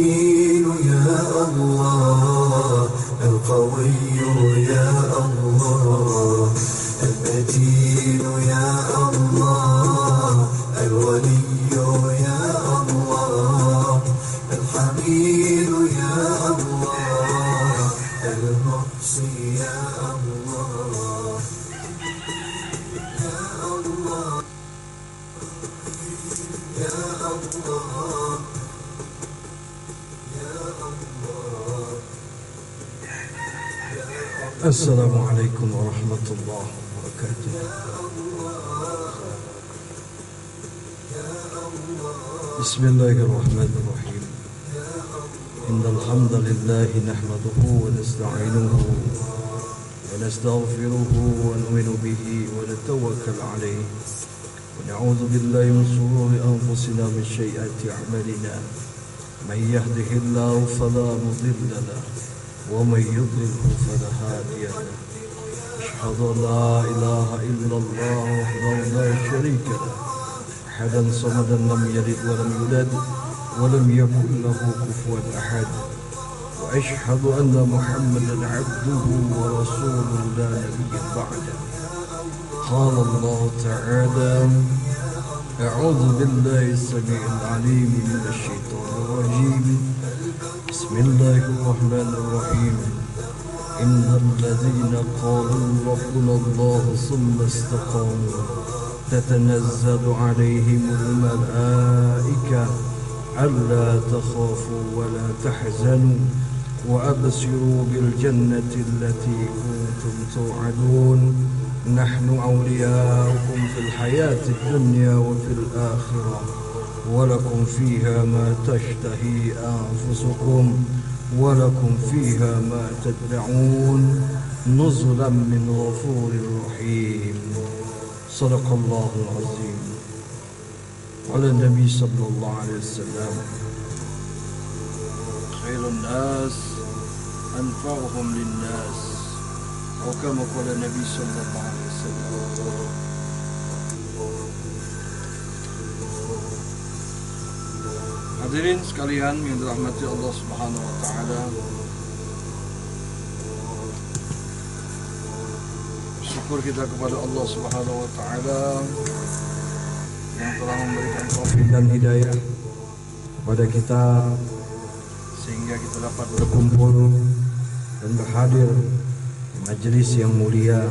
المتين يا الله، القوي يا الله، المتين يا الله، الولي يا الله، الحميد يا الله، المحصي يا الله، يا الله، يا الله، يا الله. السلام عليكم ورحمة الله وبركاته. بسم الله الرحمن الرحيم. إن الحمد لله نحمده ونستعينه ونستغفره ونؤمن به ونتوكل عليه ونعوذ بالله من شرور أنفسنا من سيئات أعمالنا. من يهده الله فلا مضل له ومن يضلله فلا هادي له. أشهد أن لا إله إلا الله وحده لا شريك له، أحدا صمدا لم يلد ولم يولد ولم يكن له كفوا أحد. وأشهد أن محمدا عبده ورسوله لا نبي بعده. قال الله تعالى: أعوذ بالله السميع العليم من الشيطان الرجيم. بسم الله الرحمن الرحيم. إن الذين قالوا ربنا الله ثم استقاموا تتنزل عليهم الملائكة ألا تخافوا ولا تحزنوا وأبشروا بالجنة التي كنتم توعدون. نحن أولياؤكم في الحياة الدنيا وفي الآخرة ولكم فيها ما تشتهي أنفسكم ولكم فيها ما تدعون نزلا من غفور رحيم. صدق الله العظيم. على النبي صلى الله عليه وسلم: خير الناس أنفعهم للناس، أو كما قال النبي صلى الله عليه وسلم. Hadirin sekalian yang dirahmati Allah Subhanahu wa taala. Syukur kita kepada Allah Subhanahu wa taala yang telah memberikan taufik dan hidayah kepada kita sehingga kita dapat berkumpul dan berhadir di majelis yang mulia,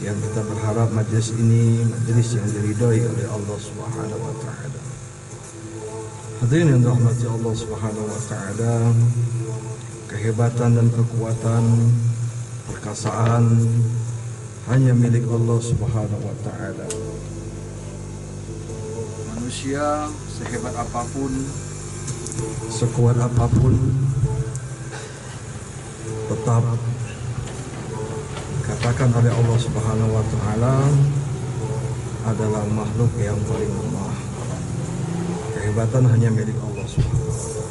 yang kita berharap majelis ini majelis yang diridhai oleh Allah Subhanahu wa taala. Hadirin yang dirahmati Allah Subhanahu wa taala, kehebatan dan kekuatan, perkasaan hanya milik Allah Subhanahu wa taala. Manusia sehebat apapun, sekuat apapun, tetap dikatakan oleh Allah Subhanahu wa taala adalah makhluk yang paling lemah. Kehebatan hanya milik Allah Subhanahu wa taala.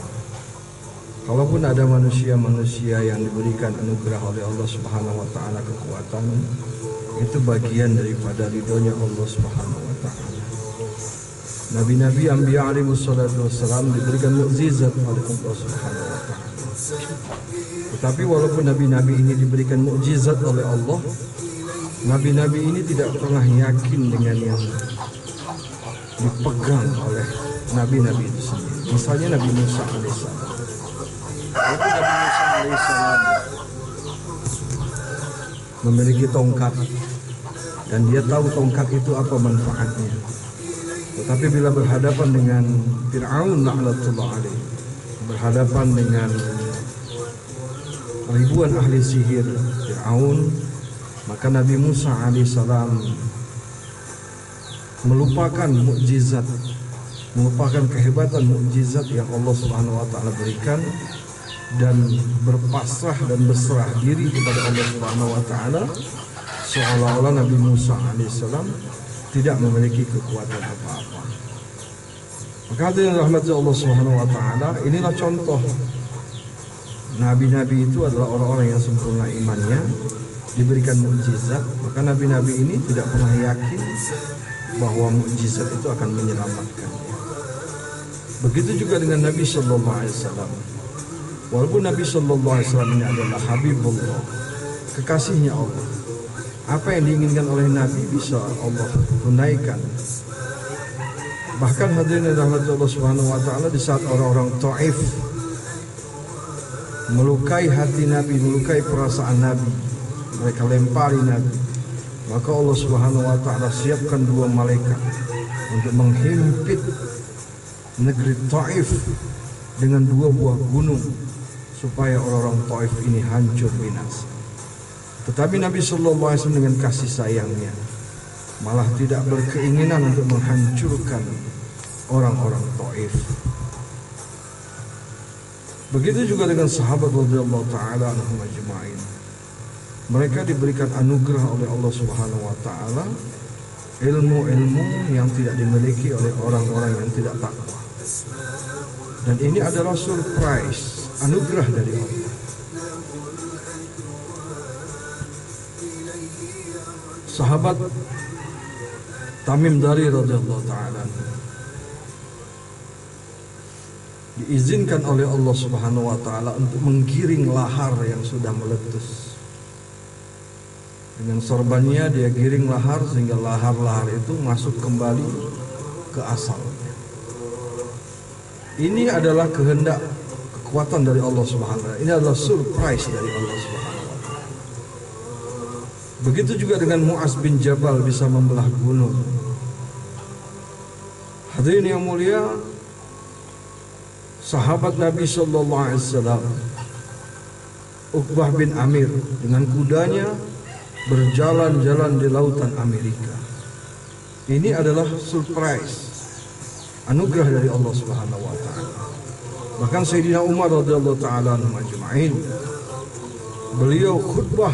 Kalaupun ada manusia-manusia yang diberikan anugerah oleh Allah Subhanahu wa taala kekuatan, itu bagian daripada ridhonya Allah Subhanahu wa taala. Nabi-nabi anbiya alaihi wassalatu wassalam diberikan mukjizat oleh Allah Subhanahu wa taala. Tetapi walaupun nabi-nabi ini diberikan mukjizat oleh Allah, nabi-nabi ini tidak pernah yakin dengan yang dipegang oleh nabi-nabi itu sendiri. Misalnya Nabi Musa alaihissalam. Nabi Musa alaihissalam memiliki tongkat dan dia tahu tongkat itu apa manfaatnya. Tetapi bila berhadapan dengan Fir'aun la'natullah alaihi, berhadapan dengan ribuan ahli sihir Fir'aun, maka Nabi Musa alaihissalam melupakan mukjizat, melupakan kehebatan mukjizat yang Allah Subhanahu wa taala berikan dan berpasrah dan berserah diri kepada Allah Subhanahu wa taala, seolah-olah Nabi Musa alaihissalam tidak memiliki kekuatan apa-apa. Maka hadirin rahmati Allah Subhanahu wa taala, inilah contoh nabi-nabi itu adalah orang-orang yang sempurna imannya, diberikan mukjizat. Maka nabi-nabi ini tidak pernah yakin bahwa mukjizat itu akan menyelamatkan. Begitu juga dengan Nabi Sallallahu Alaihi Wasallam. Walaupun Nabi Sallallahu Alaihi Wasallam ini adalah Habibullah, kekasihnya Allah, apa yang diinginkan oleh Nabi bisa Allah tunaikan. Bahkan hadirin rahmat Allah Subhanahu Wa Taala, di saat orang-orang Taif melukai hati Nabi, melukai perasaan Nabi, mereka lempari Nabi, maka Allah Subhanahu Wa Taala siapkan 2 malaikat untuk menghimpit negeri Taif dengan 2 buah gunung supaya orang-orang Taif ini hancur binasa. Tetapi Nabi Sallallahu Alaihi Wasallam dengan kasih sayangnya malah tidak berkeinginan untuk menghancurkan orang-orang Taif. Begitu juga dengan sahabat radhiyallahu taala anhum ajma'in. Mereka diberikan anugerah oleh Allah Subhanahu wa taala ilmu-ilmu yang tidak dimiliki oleh orang-orang yang tidak takwa. Dan ini adalah surprise, anugerah dari Allah. Sahabat Tamim Dari radhiyallahu taala diizinkan oleh Allah Subhanahu wa taala untuk menggiring lahar yang sudah meletus. Dengan sorbannya dia giring lahar sehingga lahar-lahar itu masuk kembali ke asalnya. Ini adalah kehendak, kekuatan dari Allah Subhanahu wa taala. Ini adalah surprise dari Allah Subhanahu wa taala. Begitu juga dengan Mu'az bin Jabal bisa membelah gunung. Hadirin yang mulia, sahabat Nabi Sallallahu Alaihi Wasallam Uqbah bin Amir dengan kudanya berjalan-jalan di lautan Amerika. Ini adalah surprise, anugerah dari Allah Subhanahu wa taala. Bahkan Sayyidina Umar radhiyallahu taala anhu ajma'in, beliau khutbah,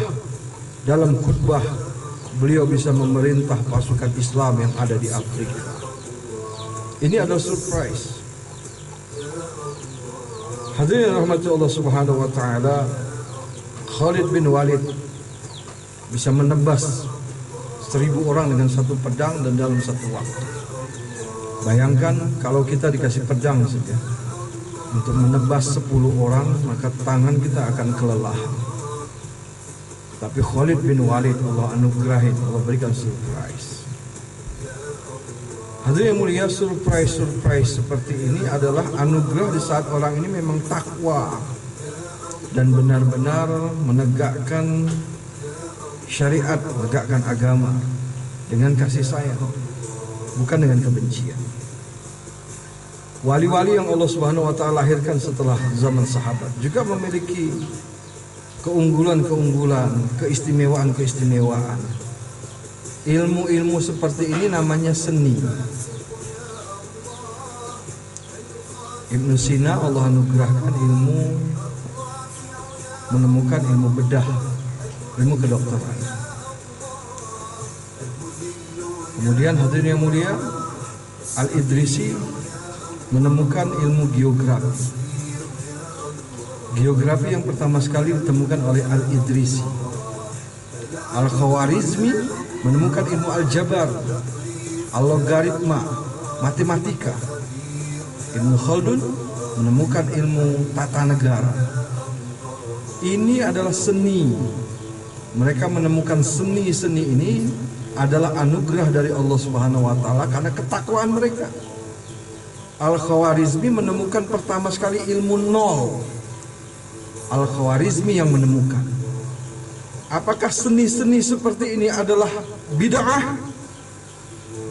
dalam khutbah beliau bisa memerintah pasukan Islam yang ada di Afrika. Ini adalah surprise. Hadirin rahmati Allah Subhanahu wa taala, Khalid bin Walid bisa menebas 1000 orang dengan satu pedang dan dalam satu waktu. Bayangkan kalau kita dikasih pedang saja untuk menebas 10 orang, maka tangan kita akan kelelahan. Tapi Khalid bin Walid Allah anugerahin, Allah berikan surprise. Hadirin yang mulia, surprise seperti ini adalah anugerah di saat orang ini memang takwa dan benar-benar menegakkan syariat, menegakkan agama dengan kasih sayang, bukan dengan kebencian. Wali-wali yang Allah Subhanahu wa taala lahirkan setelah zaman sahabat juga memiliki keunggulan-keunggulan, keistimewaan-keistimewaan. Ilmu-ilmu seperti ini namanya seni. Ibnu Sina Allah anugerahkan ilmu, menemukan ilmu bedah, ilmu kedokteran. Kemudian hadirin yang mulia, Al-Idrisi menemukan ilmu geografi. Geografi yang pertama sekali ditemukan oleh Al-Idrisi. Al-Khawarizmi menemukan ilmu aljabar, algoritma, matematika. Ibnu Khaldun menemukan ilmu tata negara. Ini adalah seni. Mereka menemukan seni-seni ini adalah anugerah dari Allah Subhanahu wa taala karena ketakwaan mereka. Al-Khawarizmi menemukan pertama sekali ilmu nol. Al-Khawarizmi yang menemukan. Apakah seni-seni seperti ini adalah bid'ah?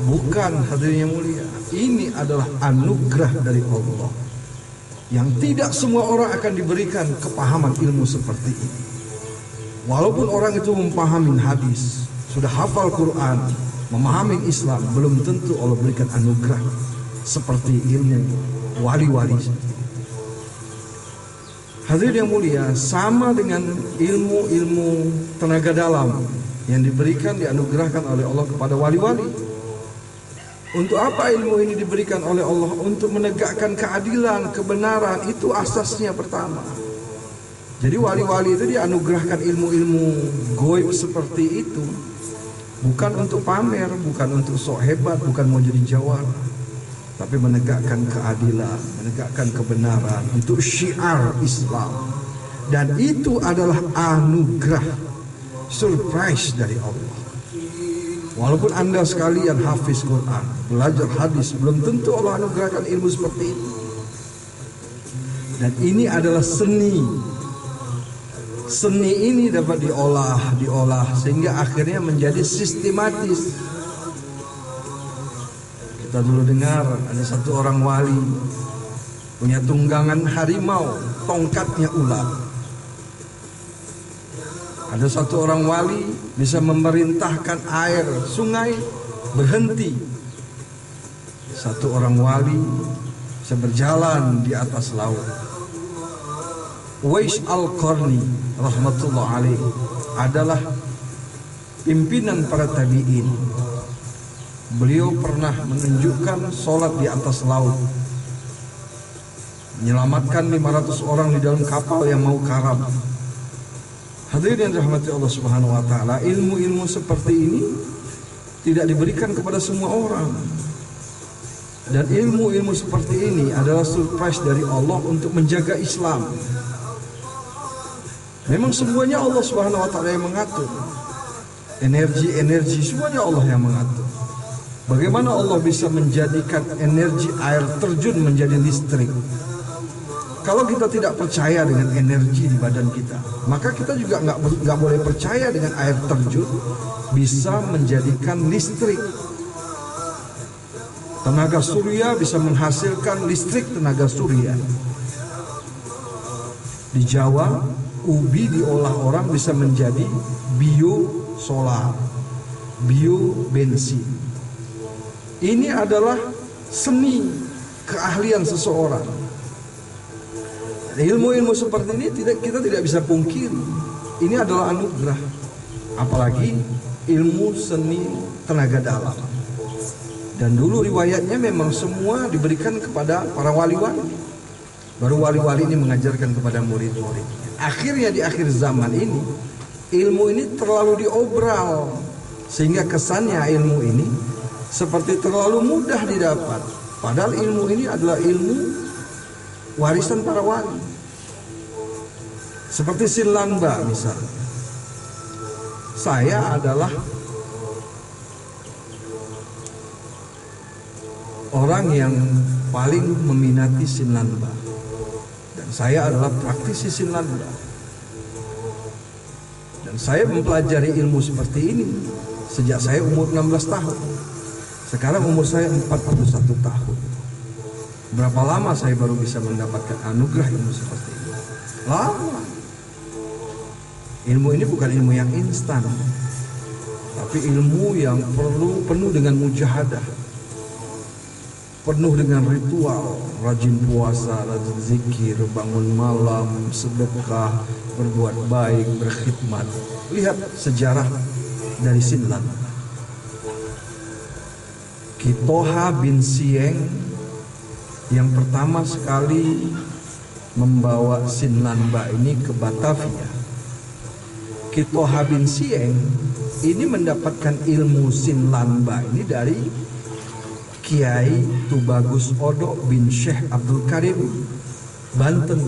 Bukan, hadirin yang mulia. Ini adalah anugerah dari Allah yang tidak semua orang akan diberikan kepahaman ilmu seperti ini. Walaupun orang itu memahami hadis, sudah hafal Quran, memahami Islam, belum tentu Allah berikan anugerah seperti ilmu wali-wali. Hadirin yang mulia, sama dengan ilmu-ilmu tenaga dalam yang diberikan, dianugerahkan oleh Allah kepada wali-wali. Untuk apa ilmu ini diberikan oleh Allah? Untuk menegakkan keadilan, kebenaran. Itu asasnya pertama. Jadi wali-wali itu dianugerahkan ilmu-ilmu goib seperti itu, bukan untuk pamer, bukan untuk sok hebat, bukan mau jadi jawara. tapi menegakkan keadilan, menegakkan kebenaran. Itu syiar Islam. Dan itu adalah anugerah, surprise dari Allah. Walaupun Anda sekalian hafiz Quran, belajar hadis, belum tentu Allah anugerahkan ilmu seperti itu. Dan ini adalah seni. Seni ini dapat diolah sehingga akhirnya menjadi sistematis. Kita dulu dengar ada satu orang wali punya tunggangan harimau, tongkatnya ular. Ada satu orang wali bisa memerintahkan air sungai berhenti. Satu orang wali bisa berjalan di atas laut. Uwais Al-Qarni rahmatullah alaih adalah pimpinan para tabi'in. Beliau pernah menunjukkan sholat di atas laut, menyelamatkan 500 orang di dalam kapal yang mau karam. Hadirin yang dirahmati Allah Subhanahu wa taala, ilmu-ilmu seperti ini tidak diberikan kepada semua orang. Dan ilmu-ilmu seperti ini adalah surprise dari Allah untuk menjaga Islam. Memang semuanya Allah Subhanahu wa taala yang mengatur. Energi semuanya Allah yang mengatur. Bagaimana Allah bisa menjadikan energi air terjun menjadi listrik? Kalau kita tidak percaya dengan energi di badan kita, maka kita juga nggak boleh percaya dengan air terjun bisa menjadikan listrik. Tenaga surya bisa menghasilkan listrik tenaga surya. Di Jawa, ubi diolah orang bisa menjadi biosolar, biobensin. Ini adalah seni keahlian seseorang. Ilmu-ilmu seperti ini kita tidak bisa pungkiri. Ini adalah anugerah. Apalagi ilmu seni tenaga dalam. Dan dulu riwayatnya memang semua diberikan kepada para wali-wali. Baru wali-wali ini mengajarkan kepada murid-murid. Akhirnya di akhir zaman ini, ilmu ini terlalu diobral. Sehingga kesannya ilmu ini seperti terlalu mudah didapat. Padahal ilmu ini adalah ilmu warisan para wali. Seperti Sinlanba misalnya. Saya adalah orang yang paling meminati Sinlanba. Dan saya adalah praktisi Sinlanba. Dan saya mempelajari ilmu seperti ini sejak saya umur 16 tahun. Sekarang umur saya 41 tahun. Berapa lama saya baru bisa mendapatkan anugerah ilmu seperti ini? Lama. Ilmu ini bukan ilmu yang instan, tapi ilmu yang penuh dengan mujahadah, penuh dengan ritual, rajin puasa, rajin zikir, bangun malam, sedekah, berbuat baik, berkhidmat. Lihat sejarah dari Sinlan. Kitoha bin Sieng yang pertama sekali membawa Sinlanba ini ke Batavia. Kitoha bin Sieng ini mendapatkan ilmu Sinlanba ini dari Kiai Tubagus Odo bin Syekh Abdul Karim, Banten.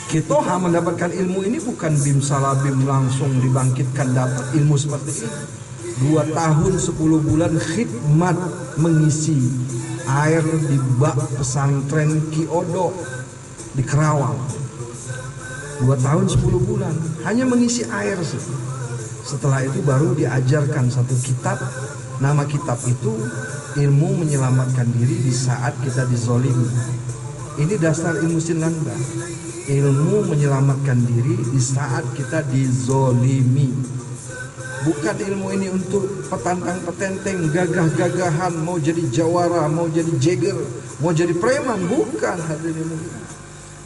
Kitoha mendapatkan ilmu ini bukan bim salabim langsung dibangkitkan dapat ilmu seperti ini. 2 tahun 10 bulan khidmat mengisi air di bak pesantren Ki Odo di Kerawang. 2 tahun 10 bulan hanya mengisi air sih. Setelah itu baru diajarkan satu kitab. Nama kitab itu Ilmu Menyelamatkan Diri di Saat Kita Dizolimi. Ini dasar ilmu Sinlanba. Ilmu menyelamatkan diri di saat kita dizolimi. Bukan ilmu ini untuk petantang-petenteng, gagah-gagahan, mau jadi jawara, mau jadi jeger, mau jadi preman. Bukan hadirin ilmu.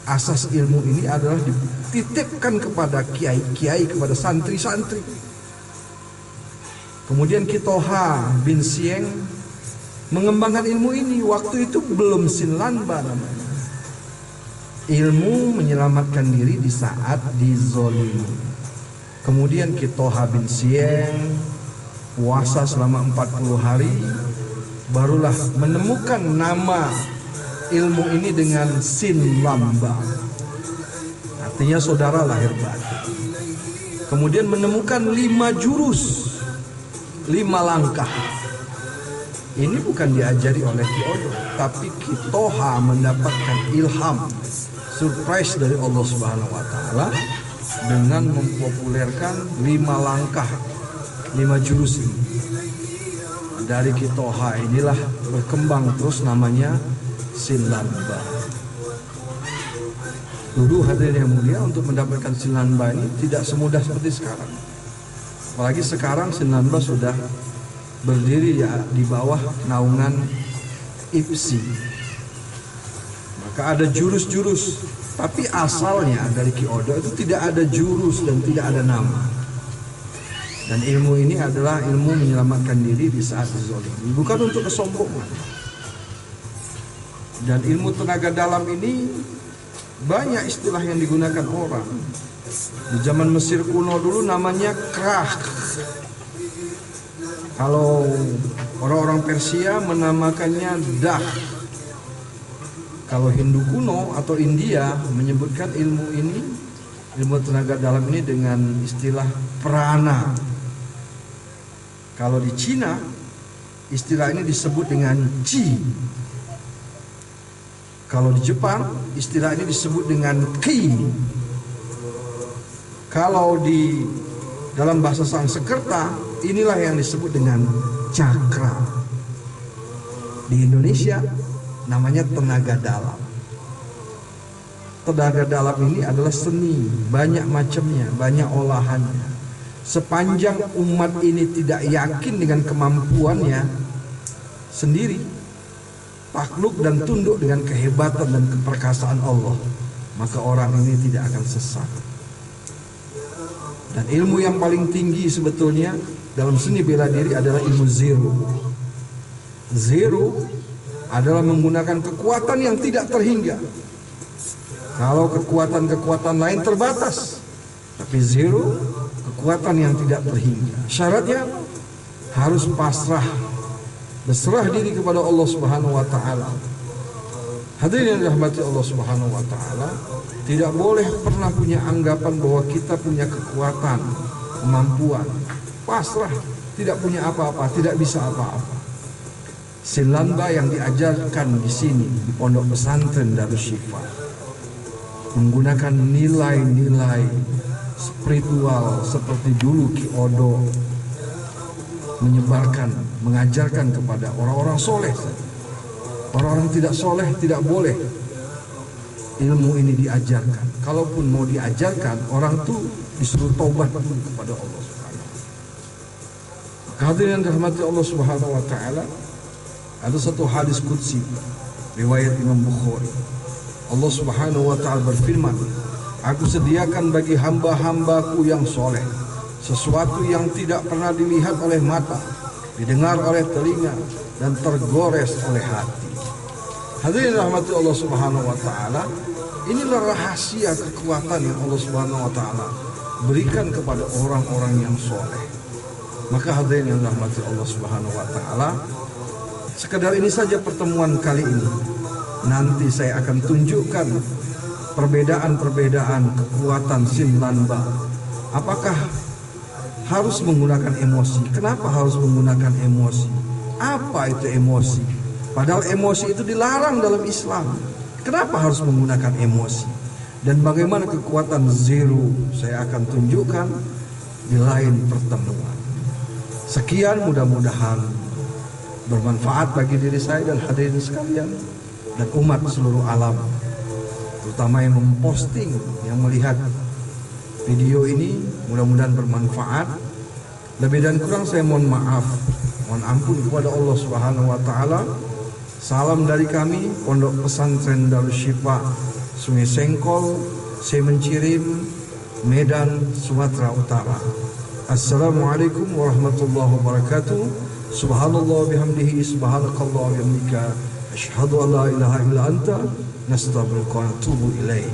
Asas ilmu ini adalah dititipkan kepada kiai-kiai, kepada santri-santri. Kemudian Kitoha bin Sieng mengembangkan ilmu ini. Waktu itu belum Sinlanba namanya. Ilmu menyelamatkan diri di saat dizolimi. Kemudian Kitoha bin Sieng puasa selama 40 hari, barulah menemukan nama ilmu ini dengan sin lamba. Artinya saudara lahir batin. Kemudian menemukan 5 jurus, 5 langkah. Ini bukan diajari oleh Ki Odo, tapi Ki Toha mendapatkan ilham, surprise dari Allah Subhanahu wa taala dengan mempopulerkan 5 langkah, 5 jurus ini. Dari Ki Toha inilah berkembang terus namanya Sinlamba. Dulu hadirin yang mulia, untuk mendapatkan Sinlamba ini tidak semudah seperti sekarang. Apalagi sekarang Sinlamba sudah berdiri ya di bawah naungan IPSI. Maka ada jurus-jurus, tapi asalnya dari Ki Odo itu tidak ada jurus dan tidak ada nama. Dan ilmu ini adalah ilmu menyelamatkan diri di saat dizalimi, bukan untuk kesombongan. Dan ilmu tenaga dalam ini banyak istilah yang digunakan orang. Di zaman Mesir kuno dulu namanya krah. Kalau orang-orang Persia menamakannya dah. Kalau Hindu kuno atau India menyebutkan ilmu ini, ilmu tenaga dalam ini dengan istilah prana. Kalau di Cina, istilah ini disebut dengan Qi. Kalau di Jepang, istilah ini disebut dengan Qi. Kalau di dalam bahasa Sanskerta, inilah yang disebut dengan cakra. Di Indonesia, namanya tenaga dalam. Tenaga dalam ini adalah seni, banyak macamnya, banyak olahannya. Sepanjang umat ini tidak yakin dengan kemampuannya sendiri, takluk dan tunduk dengan kehebatan dan keperkasaan Allah, maka orang ini tidak akan sesat. Dan ilmu yang paling tinggi sebetulnya dalam seni bela diri adalah ilmu zero. Zero adalah menggunakan kekuatan yang tidak terhingga. Kalau kekuatan-kekuatan lain terbatas, tapi zero, kekuatan yang tidak terhingga. Syaratnya harus pasrah, berserah diri kepada Allah Subhanahu wa taala. Hadirin yang dirahmati Allah Subhanahu wa taala, tidak boleh pernah punya anggapan bahwa kita punya kekuatan, kemampuan. Pasrah, tidak punya apa-apa, tidak bisa apa-apa. Sinlamba yang diajarkan di sini di Pondok Pesantren Darus Syifa menggunakan nilai-nilai spiritual seperti dulu Ki Odo menyebarkan, mengajarkan kepada orang-orang soleh. Orang-orang tidak soleh tidak boleh ilmu ini diajarkan. Kalaupun mau diajarkan, orang tuh disuruh taubat kepada Allah Subhanahu. Hadirin dirahmati Allah Subhanahu wa taala, ada satu hadis qudsi riwayat Imam Bukhari. Allah Subhanahu wa taala berfirman, "Aku sediakan bagi hamba-hambaku yang soleh sesuatu yang tidak pernah dilihat oleh mata, didengar oleh telinga, dan tergores oleh hati." Hadirin rahmati Allah Subhanahu wa taala, inilah rahasia kekuatan yang Allah Subhanahu wa taala berikan kepada orang-orang yang soleh. Maka hadirin yang rahmati Allah Subhanahu wa taala, sekedar ini saja pertemuan kali ini. Nanti saya akan tunjukkan perbedaan-perbedaan kekuatan Sinlamba. Apakah harus menggunakan emosi? Kenapa harus menggunakan emosi? Apa itu emosi? Padahal emosi itu dilarang dalam Islam. Kenapa harus menggunakan emosi? Dan bagaimana kekuatan zero? Saya akan tunjukkan di lain pertemuan. Sekian, mudah-mudahan bermanfaat bagi diri saya dan hadirin sekalian dan umat seluruh alam, terutama yang memposting, yang melihat video ini. Mudah-mudahan bermanfaat. Lebih dan kurang saya mohon maaf, mohon ampun kepada Allah Subhanahu wa taala. Salam dari kami Pondok Pesantren Darus Syifa, Sungai Sengkol, Semencirim, Medan, Sumatera Utara. Assalamualaikum warahmatullahi wabarakatuh. Subhanallah bihamdihi, subhanakallah wa bihamdika, asyhadu an la ilaha illa anta, nastaghfiruka wa natubu ilaik.